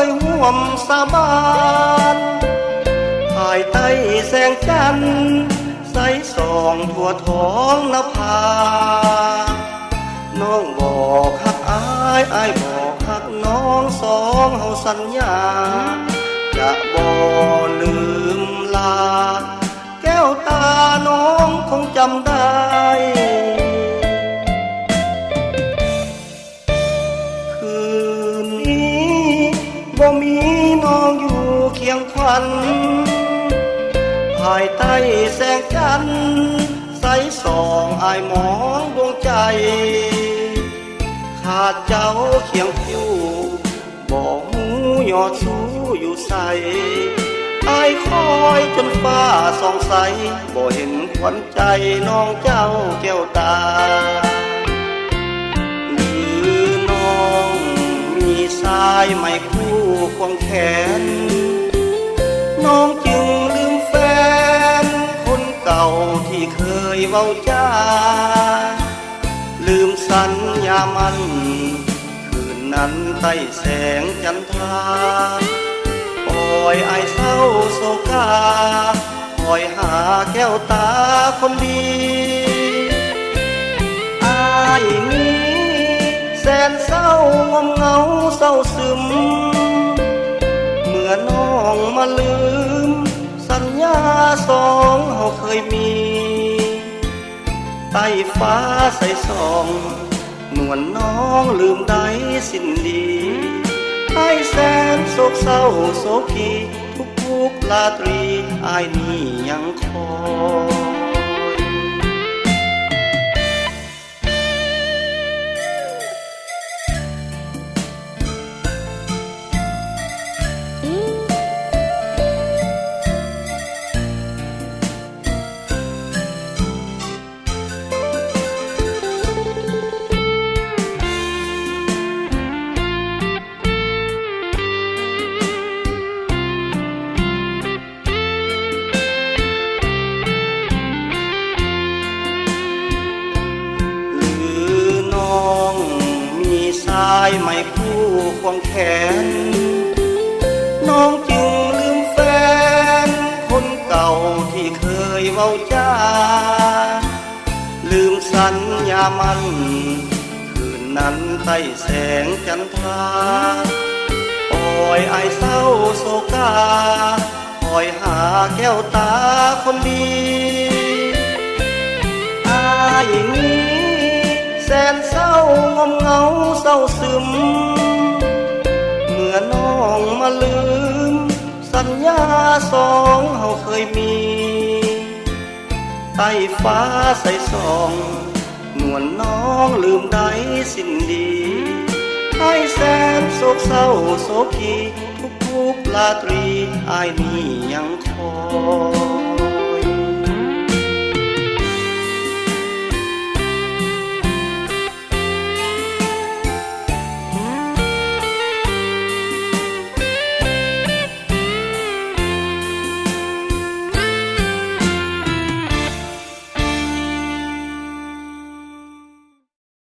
ยห่วมสาบานภายใต้แสงจันทร์ใสส่องทั่วท้องนภาน้องบอกฮักอายบอกฮักน้องสองเฮาสัญญาจะบ่ลืมลาแก้วตาน้องคงจำได้คืนนี้บ่มีน้องอยู่เคียงขวัญภายใต้แสงจันทร์ใสส่องอายมองดวงใจขาดเจ้าเคียงคู่บอกหูยอดสู้อยู่ใสอายคอยจนฟ้าส่องใสบ่เห็นขวัญใจน้องเจ้าแก้วตาหรือน้องมีสายไม่คู่ควงแขนน้องจึงลืมแฟนคนเก่าที่เคยเว้าจ้าลืมสัญญามันคืนนั้นใต้แสงจันทราปล่อยอายเศร้าโศกาคอยหาแก้วตาคนดีอายนี้แสนเศร้างมเหงาเศร้าซึมเมื่อน้องมาลืมสัญญาสองเฮาเคยมีใต้ฟ้าใสส่องนวลน้องลืมได้สิ้นดีให้แสนโศกเศร้าโศกีทุกๆราตรีอายนี้ยังคอยไม่คู่ควงแขนน้องจึงลืมแฟนคนเก่าที่เคยเว้าจ้าลืมสัญญามันคืนนั้นใต้แสงจันทราปล่อยอายเศร้าโศกาคอยหาแก้วตาคนดีอายนี้แสนเศร้างมเหงาเศร้าซึมเมื่อน้องมาลืมสัญญาสองเฮาเคยมีใต้ฟ้าใสส่องนวลน้องลืมได้สิ้นดีให้แสนโศกเศร้าโศกีทุกๆราตรีอายนี้ยังคอย